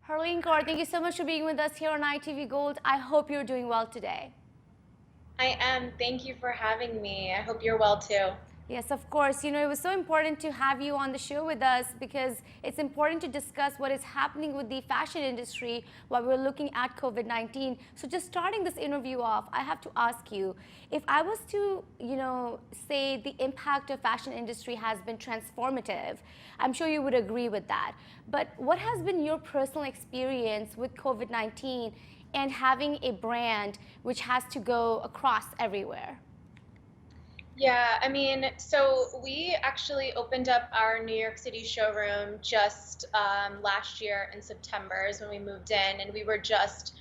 Harleen Kaur, thank you so much for being with us here on ITV Gold. I hope you're doing well today. I am. Thank you for having me. I hope you're well too. Yes, of course. It was so important to have you on the show with us because it's important to discuss what is happening with the fashion industry while we're looking at COVID-19. So just starting this interview off, I have to ask you, if I was to, say the impact of fashion industry has been transformative, I'm sure you would agree with that. But what has been your personal experience with COVID-19 and having a brand which has to go across everywhere? Yeah, so we actually opened up our New York City showroom just last year in September is when we moved in, and we were just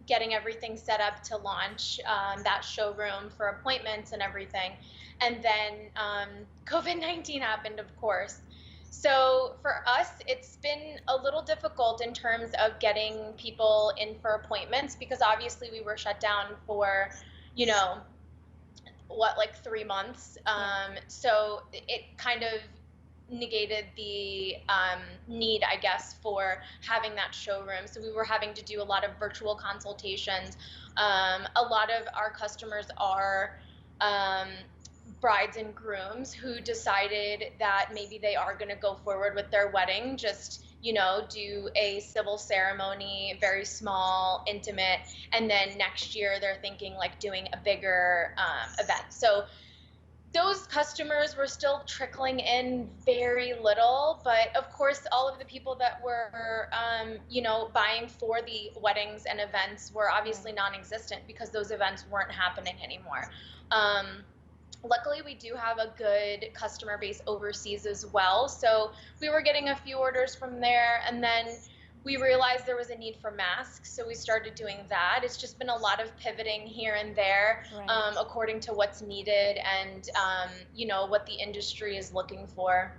getting everything set up to launch that showroom for appointments and everything. And then COVID-19 happened, of course. So for us, it's been a little difficult in terms of getting people in for appointments because obviously we were shut down for, you know, like 3 months. So it kind of negated the need, I guess, for having that showroom. So we were having to do a lot of virtual consultations. A lot of our customers are brides and grooms who decided that maybe they are going to go forward with their wedding, just do a civil ceremony, very small, intimate, and then next year they're thinking like doing a bigger event. So those customers were still trickling in very little, but of course all of the people that were buying for the weddings and events were obviously non-existent because those events weren't happening anymore. Luckily, we do have a good customer base overseas as well. So we were getting a few orders from there, and then we realized there was a need for masks, so we started doing that. It's just been a lot of pivoting here and there, Right. according to what's needed and what the industry is looking for.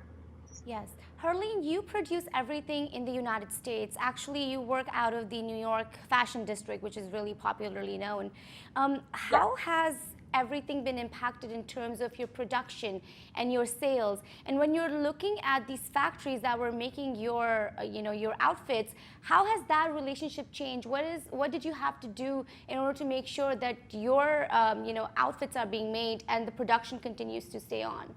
Yes. Harleen, you produce everything in the United States. Actually, you work out of the New York Fashion District, which is really popularly known. Yeah. How has everything been impacted in terms of your production and your sales? And when you're looking at these factories that were making your, your outfits, how has that relationship changed? What did you have to do in order to make sure that your, outfits are being made and the production continues to stay on?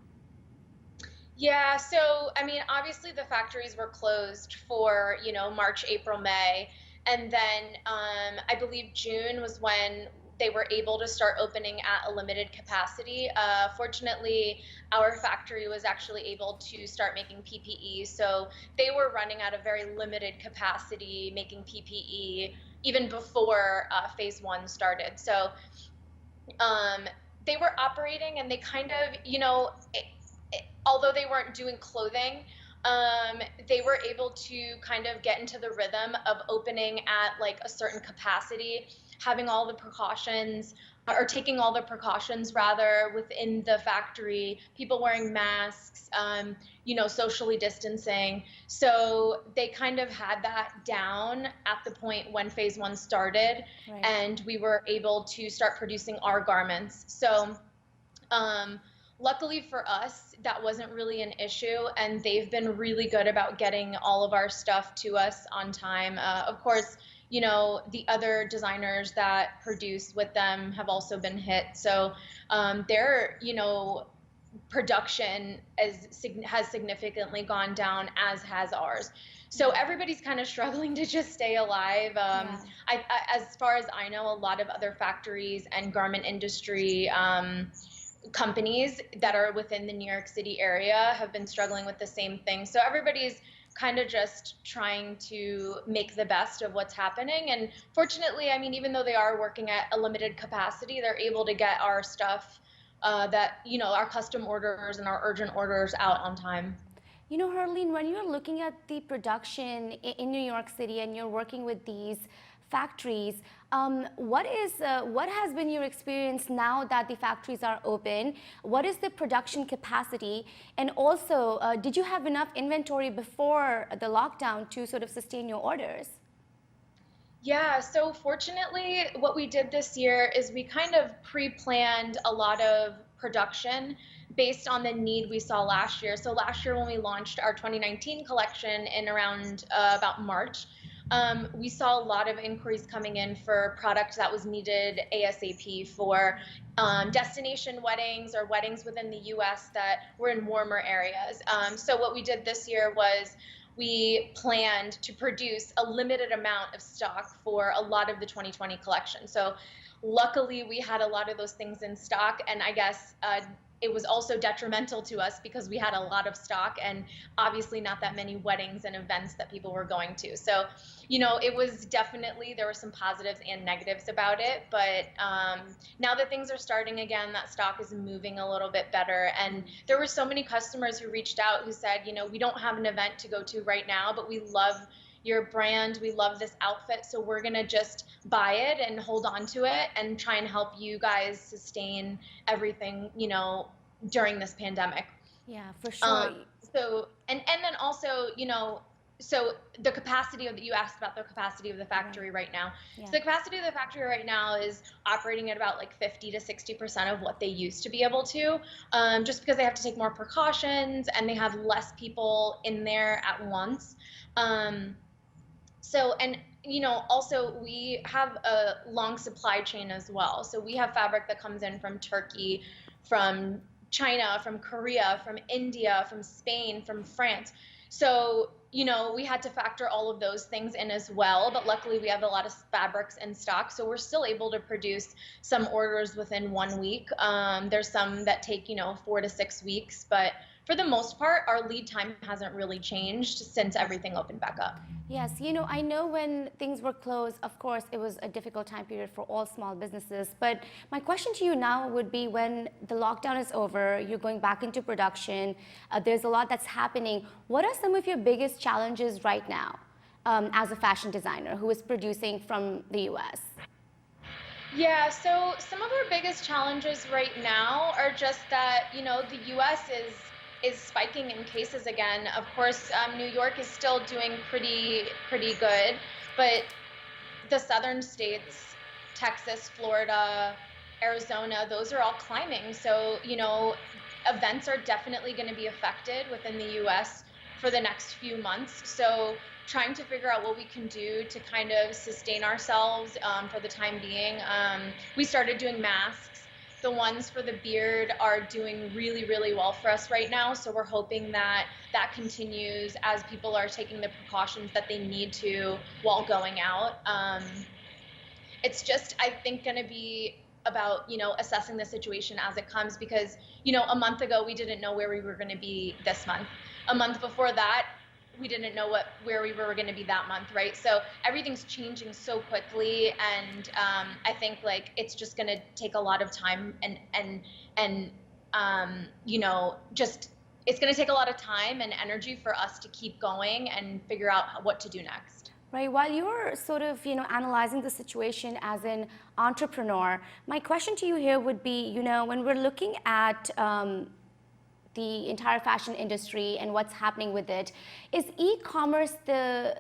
Yeah, so obviously the factories were closed for, March, April, May, and then I believe June was when they were able to start opening at a limited capacity. Fortunately, our factory was actually able to start making PPE, so they were running at a very limited capacity making PPE even before phase one started. So they were operating, and they kind of, although they weren't doing clothing, they were able to kind of get into the rhythm of opening at like a certain capacity, having all the precautions, or taking all the precautions rather within the factory, people wearing masks, socially distancing. So they kind of had that down at the point when phase one started, Right. and we were able to start producing our garments. So luckily for us, that wasn't really an issue, and they've been really good about getting all of our stuff to us on time. Of course, the other designers that produce with them have also been hit. So their, production has significantly gone down, as has ours. So everybody's kind of struggling to just stay alive. As far as I know, a lot of other factories and garment industry companies that are within the New York City area have been struggling with the same thing. So everybody's kind of just trying to make the best of what's happening. And fortunately, even though they are working at a limited capacity, they're able to get our stuff our custom orders and our urgent orders out on time. Harleen, when you're looking at the production in New York City and you're working with these factories, what has been your experience now that the factories are open? What is the production capacity? And also, did you have enough inventory before the lockdown to sort of sustain your orders? Yeah, so fortunately, what we did this year is we kind of pre-planned a lot of production based on the need we saw last year. So last year when we launched our 2019 collection in around about March, we saw a lot of inquiries coming in for product that was needed ASAP for destination weddings or weddings within the US that were in warmer areas. So what we did this year was we planned to produce a limited amount of stock for a lot of the 2020 collection. So luckily we had a lot of those things in stock, and I guess it was also detrimental to us because we had a lot of stock and obviously not that many weddings and events that people were going to. So, it was definitely, there were some positives and negatives about it, but now that things are starting again, that stock is moving a little bit better. And there were so many customers who reached out who said, we don't have an event to go to right now, but we love your brand, we love this outfit, so we're gonna just buy it and hold on to it and try and help you guys sustain everything, during this pandemic. Yeah, for sure. So and then also, so the capacity of you asked about the capacity of the factory right now. Yeah. So the capacity of the factory right now is operating at about like 50 to 60% of what they used to be able to, just because they have to take more precautions and they have less people in there at once. So, and also we have a long supply chain as well. So we have fabric that comes in from Turkey, from China, from Korea, from India, from Spain, from France. So, we had to factor all of those things in as well, but luckily we have a lot of fabrics in stock, so we're still able to produce some orders within 1 week. There's some that take, 4 to 6 weeks, but for the most part, our lead time hasn't really changed since everything opened back up. Yes, I know when things were closed, of course, it was a difficult time period for all small businesses. But my question to you now would be, when the lockdown is over, you're going back into production, there's a lot that's happening. What are some of your biggest challenges right now as a fashion designer who is producing from the US? Yeah, so some of our biggest challenges right now are just that, the US is spiking in cases again. Of course, New York is still doing pretty good, but the southern states, Texas, Florida, Arizona, those are all climbing. So, events are definitely going to be affected within the US for the next few months. So trying to figure out what we can do to kind of sustain ourselves for the time being. We started doing masks. The ones for the beard are doing really, really well for us right now. So we're hoping that that continues as people are taking the precautions that they need to while going out. It's just, I think, going to be about, assessing the situation as it comes, because, a month ago, we didn't know where we were going to be this month. A month before that, we didn't know where we were going to be that month, right? So everything's changing so quickly, and I think it's just going to take a lot of time, and just it's going to take a lot of time and energy for us to keep going and figure out what to do next. Right. While you're sort of, analyzing the situation as an entrepreneur, my question to you here would be, when we're looking at the entire fashion industry and what's happening with it, is e-commerce the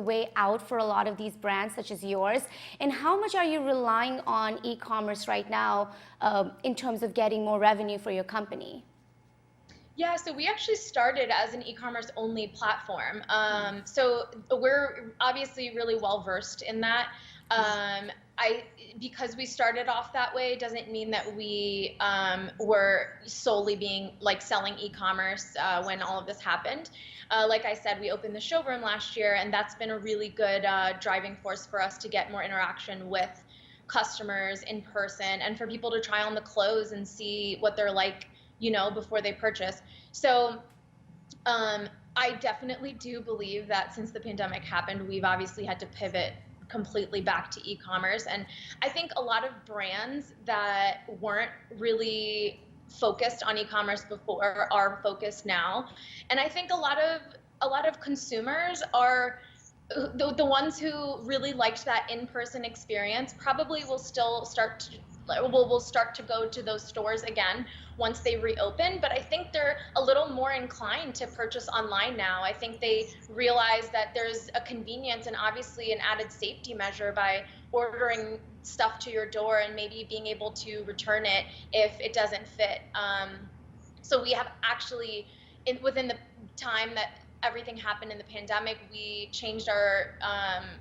way out for a lot of these brands such as yours? And how much are you relying on e-commerce right now in terms of getting more revenue for your company? Yeah, so we actually started as an e-commerce only platform. So we're obviously really well versed in that. Because we started off that way doesn't mean that we were solely being selling e-commerce when all of this happened. Like I said, we opened the showroom last year, and that's been a really good driving force for us to get more interaction with customers in person and for people to try on the clothes and see what they're like, before they purchase. So I definitely do believe that since the pandemic happened, we've obviously had to pivot completely back to e-commerce. And I think a lot of brands that weren't really focused on e-commerce before are focused now. And I think a lot of consumers are the ones who really liked that in-person experience probably will still start will start to go to those stores again once they reopen. But I think they're a little more inclined to purchase online now. I think they realize that there's a convenience and obviously an added safety measure by ordering stuff to your door and maybe being able to return it if it doesn't fit. So we have actually, within the time that everything happened in the pandemic, we changed our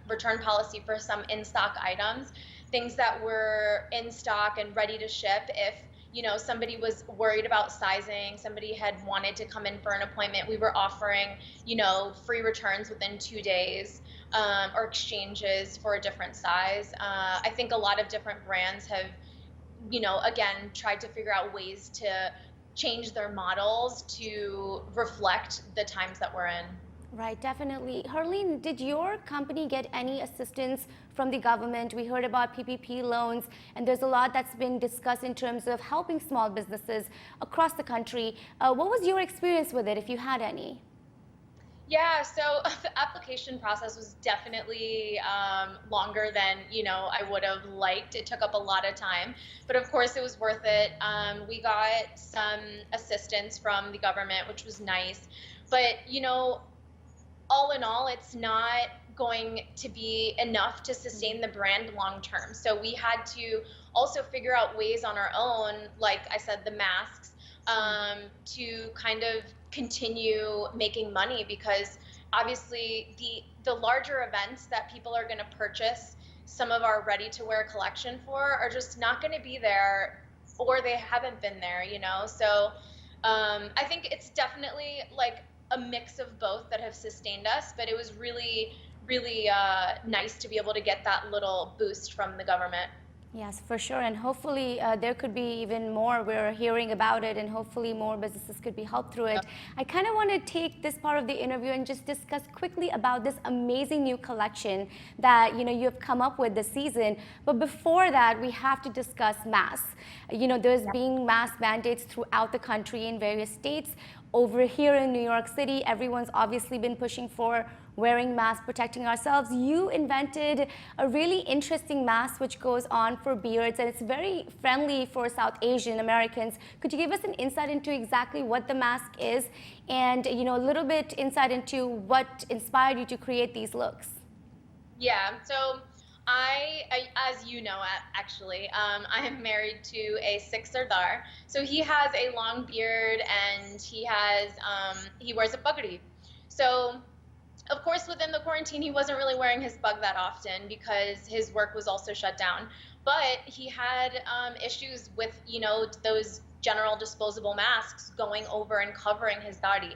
return policy for some in-stock items, things that were in stock and ready to ship. If somebody was worried about sizing, somebody had wanted to come in for an appointment, we were offering free returns within 2 days, or exchanges for a different size. I think a lot of different brands have again tried to figure out ways to change their models to reflect the times that we're in. Right, definitely. Harleen, did your company get any assistance from the government? We heard about PPP loans, and there's a lot that's been discussed in terms of helping small businesses across the country. What was your experience with it, if you had any? Yeah, so the application process was definitely longer than I would have liked. It took up a lot of time, but of course it was worth it. We got some assistance from the government, which was nice, but all in all, it's not going to be enough to sustain the brand long term. So we had to also figure out ways on our own, like I said, the masks, to kind of continue making money, because obviously the larger events that people are going to purchase some of our ready to wear collection for are just not going to be there, or they haven't been there, So I think it's definitely like a mix of both that have sustained us, but it was really, really nice to be able to get that little boost from the government. Yes, for sure, and hopefully there could be even more. We're hearing about it, and hopefully more businesses could be helped through it. I kind of want to take this part of the interview and just discuss quickly about this amazing new collection that you have come up with this season. But before that, we have to discuss masks. There's being mask mandates throughout the country in various states. Over here in New York City, everyone's obviously been pushing for wearing masks, protecting ourselves. You invented a really interesting mask which goes on for beards, and it's very friendly for South Asian Americans. Could you give us an insight into exactly what the mask is, and a little bit insight into what inspired you to create these looks? Yeah, so I as you know, actually, I am married to a Sikh Sardar. So he has a long beard, and he wears a pagdi. So of course, within the quarantine, he wasn't really wearing his pug that often because his work was also shut down. But he had issues with, those general disposable masks going over and covering his body.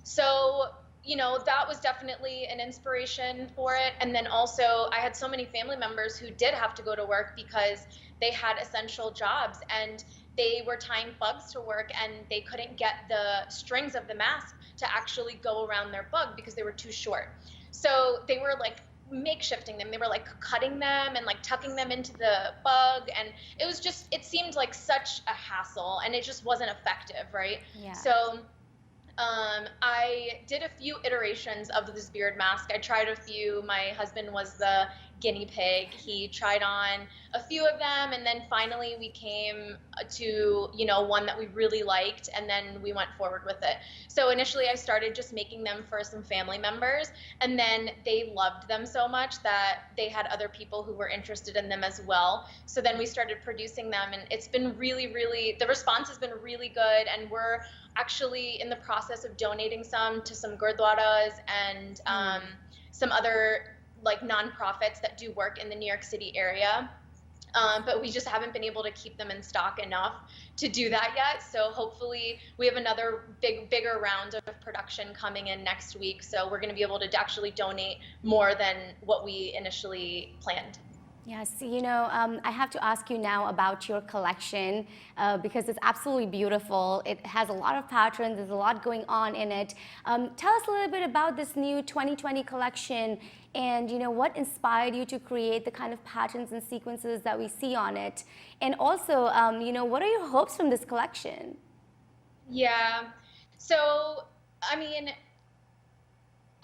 So, that was definitely an inspiration for it. And then also, I had so many family members who did have to go to work because they had essential jobs, and they were tying plugs to work, and they couldn't get the strings of the mask to actually go around their bug because they were too short. So they were like makeshifting them. They were like cutting them and like tucking them into the bug, and it seemed like such a hassle, and it just wasn't effective, right? Yeah. So I did a few iterations of this beard mask. I tried a few. My husband was the guinea pig. He tried on a few of them, and then finally we came to one that we really liked, and then we went forward with it. So initially I started just making them for some family members, and then they loved them so much that they had other people who were interested in them as well. So then we started producing them, and it's been really, really, the response has been really good, and we're actually in the process of donating some to some gurdwaras and some other like nonprofits that do work in the New York City area. But we just haven't been able to keep them in stock enough to do that yet. So hopefully we have another bigger round of production coming in next week. So we're going to be able to actually donate more than what we initially planned. Yes, I have to ask you now about your collection because it's absolutely beautiful. It has a lot of patterns. There's a lot going on in it. Tell us a little bit about this new 2020 collection, and what inspired you to create the kind of patterns and sequences that we see on it, and also what are your hopes from this collection? Yeah, so I mean,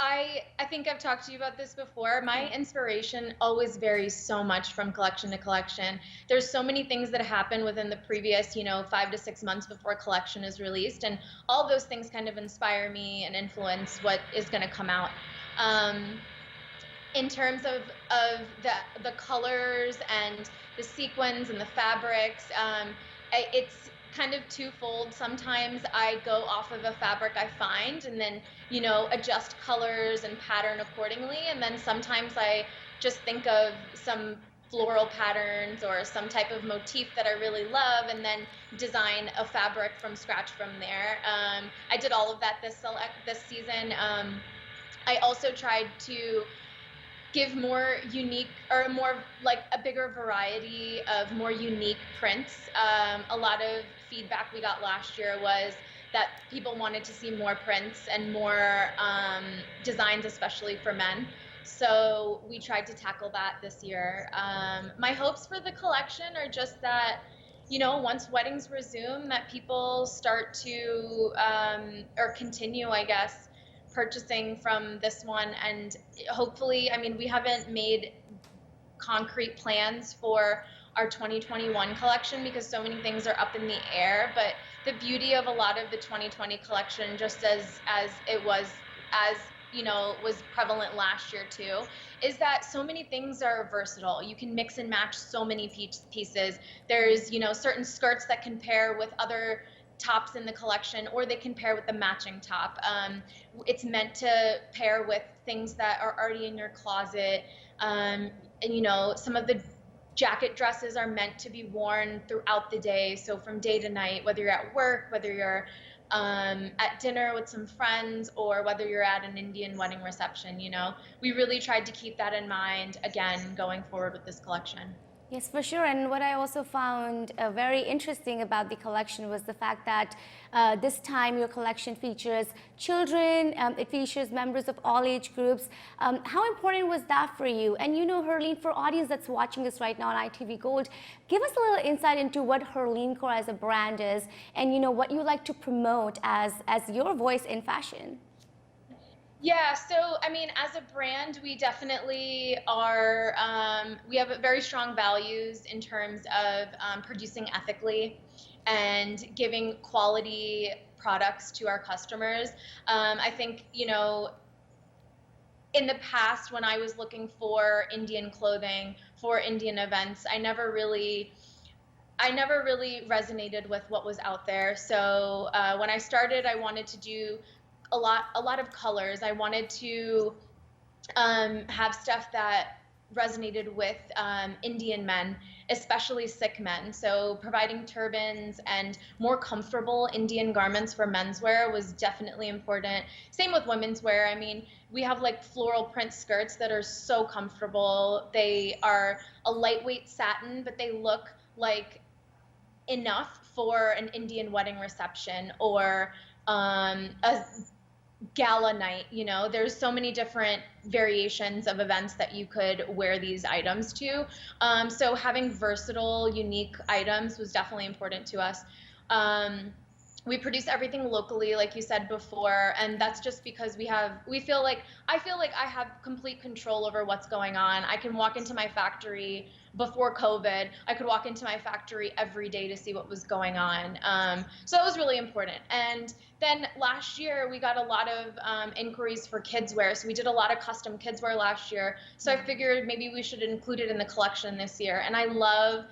I think I've talked to you about this before. My inspiration always varies so much from collection to collection. There's so many things that happen within the previous, 5 to 6 months before a collection is released, and all those things kind of inspire me and influence what is going to come out. Um, in terms of the colors and the sequins and the fabrics, it's kind of twofold. Sometimes I go off of a fabric I find and then, adjust colors and pattern accordingly. And then sometimes I just think of some floral patterns or some type of motif that I really love and then design a fabric from scratch from there. I did all of that this season. I also tried to give more unique or more like a bigger variety of more unique prints. A lot of feedback we got last year was that people wanted to see more prints and more designs, especially for men. So we tried to tackle that this year. My hopes for the collection are just that, once weddings resume, that people start to, or continue, I guess, purchasing from this one. And hopefully, I mean, we haven't made concrete plans for our 2021 collection because so many things are up in the air, but the beauty of a lot of the 2020 collection, just as it was, as was prevalent last year too, is that so many things are versatile. You can mix and match so many pieces. There's certain skirts that can pair with other tops in the collection, or they can pair with the matching top. It's meant to pair with things that are already in your closet. And some of the jacket dresses are meant to be worn throughout the day. So from day to night, whether you're at work, whether you're at dinner with some friends, or whether you're at an Indian wedding reception, we really tried to keep that in mind, again, going forward with this collection. Yes, for sure. And what I also found very interesting about the collection was the fact that this time your collection features children, it features members of all age groups. How important was that for you? And Harleen, for audience that's watching this right now on ITV Gold, give us a little insight into what Harleen Kaur as a brand is, and what you like to promote as your voice in fashion. Yeah, so I mean, as a brand, we definitely are, we have very strong values in terms of producing ethically and giving quality products to our customers. I think, in the past, when I was looking for Indian clothing for Indian events, I never really resonated with what was out there. So when I started, I wanted to do a lot of colors. I wanted to have stuff that resonated with Indian men, especially Sikh men. So providing turbans and more comfortable Indian garments for menswear was definitely important. Same with women's wear. I mean, we have like floral print skirts that are so comfortable. They are a lightweight satin, but they look like enough for an Indian wedding reception or a gala night. There's so many different variations of events that you could wear these items to. So having versatile, unique items was definitely important to us. We produce everything locally, like you said before, and that's just because I feel like I have complete control over what's going on. I can walk into my factory before COVID. I could walk into my factory every day to see what was going on. So that was really important. And then last year we got a lot of inquiries for kids wear. So we did a lot of custom kids wear last year. So I figured maybe we should include it in the collection this year. And I love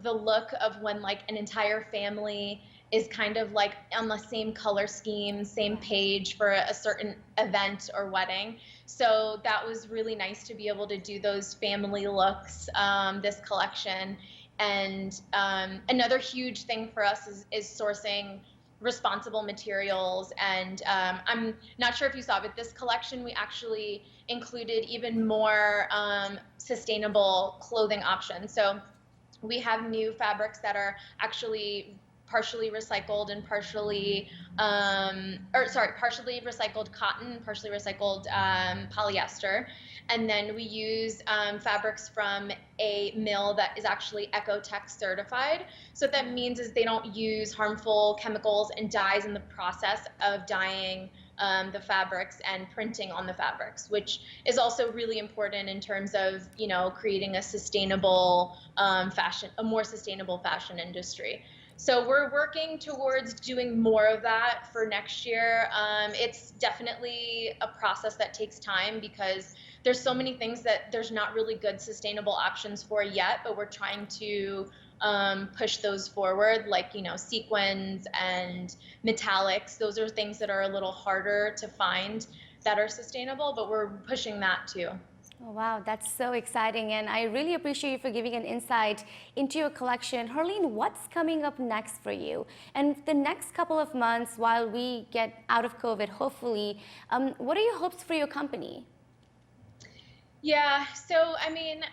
the look of when like an entire family is kind of like on the same color scheme, same page for a certain event or wedding. So that was really nice to be able to do those family looks this collection. And another huge thing for us is sourcing responsible materials. And I'm not sure if you saw, but this collection we actually included even more sustainable clothing options. So we have new fabrics that are actually partially recycled and partially recycled cotton, partially recycled polyester. And then we use fabrics from a mill that is actually Ecotech certified. So what that means is they don't use harmful chemicals and dyes in the process of dyeing the fabrics and printing on the fabrics, which is also really important in terms of, creating a sustainable a more sustainable fashion industry. So we're working towards doing more of that for next year. It's definitely a process that takes time because there's so many things that there's not really good sustainable options for yet, but we're trying to push those forward, like, sequins and metallics. Those are things that are a little harder to find that are sustainable, but we're pushing that too. Oh, wow, that's so exciting. And I really appreciate you for giving an insight into your collection. Harleen, what's coming up next for you? And the next couple of months, while we get out of COVID, hopefully, what are your hopes for your company? Yeah, so I mean,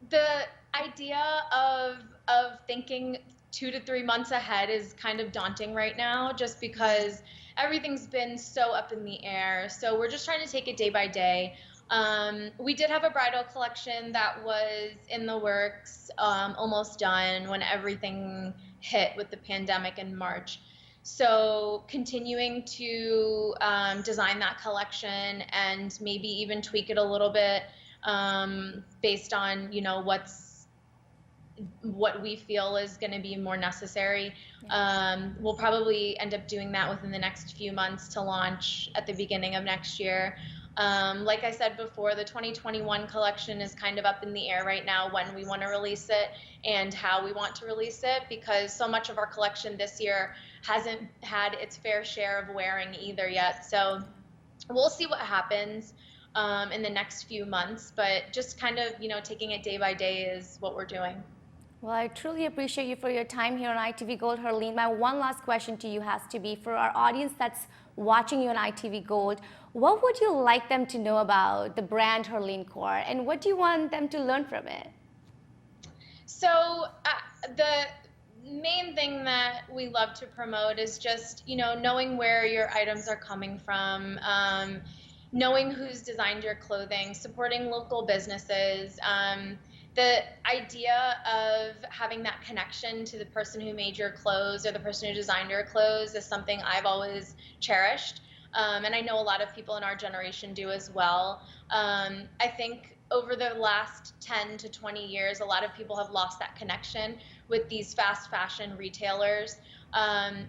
the idea of thinking 2 to 3 months ahead is kind of daunting right now, just because everything's been so up in the air. So we're just trying to take it day by day. We did have a bridal collection that was in the works, almost done when everything hit with the pandemic in March. So continuing to design that collection and maybe even tweak it a little bit based on, what we feel is going to be more necessary. We'll probably end up doing that within the next few months to launch at the beginning of next year. Like I said before, the 2021 collection is kind of up in the air right now when we want to release it and how we want to release it, because so much of our collection this year hasn't had its fair share of wearing either yet. So we'll see what happens in the next few months, but just kind of, taking it day by day is what we're doing. Well, I truly appreciate you for your time here on ITV Gold, Harleen. My one last question to you has to be, for our audience that's watching you on ITV Gold, what would you like them to know about the brand Harleen Kaur, and what do you want them to learn from it? So the main thing that we love to promote is just, knowing where your items are coming from, knowing who's designed your clothing, supporting local businesses. The idea of having that connection to the person who made your clothes or the person who designed your clothes is something I've always cherished. And I know a lot of people in our generation do as well. I think over the last 10 to 20 years, a lot of people have lost that connection with these fast fashion retailers.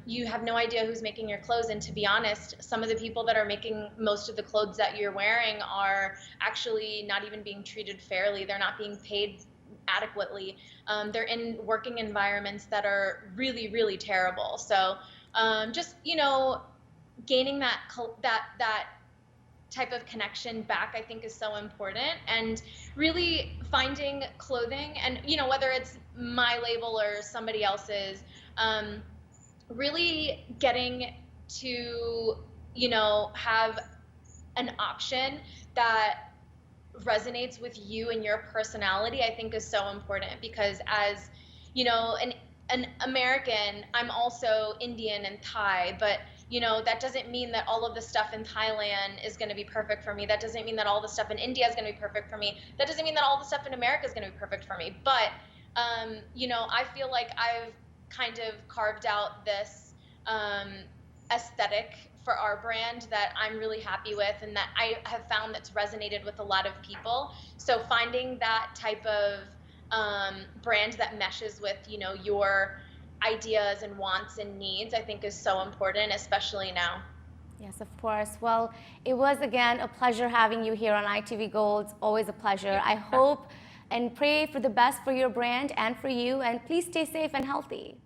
You have no idea who's making your clothes, and to be honest, some of the people that are making most of the clothes that you're wearing are actually not even being treated fairly. They're not being paid adequately. They're in working environments that are really, really terrible. So just, gaining that type of connection back, I think, is so important, and really finding clothing, and whether it's my label or somebody else's, really getting to have an option that resonates with you and your personality, I think, is so important, because as an American, I'm also Indian and Thai, but that doesn't mean that all of the stuff in Thailand is going to be perfect for me. That doesn't mean that all the stuff in India is going to be perfect for me. That doesn't mean that all the stuff in America is going to be perfect for me. But, I feel like I've kind of carved out this aesthetic for our brand that I'm really happy with, and that I have found that's resonated with a lot of people. So finding that type of brand that meshes with, your ideas and wants and needs, I think, is so important, especially now. Yes, of course. Well, it was, again, a pleasure having you here on ITV Gold. It's always a pleasure. I hope and pray for the best for your brand and for you, and please stay safe and healthy.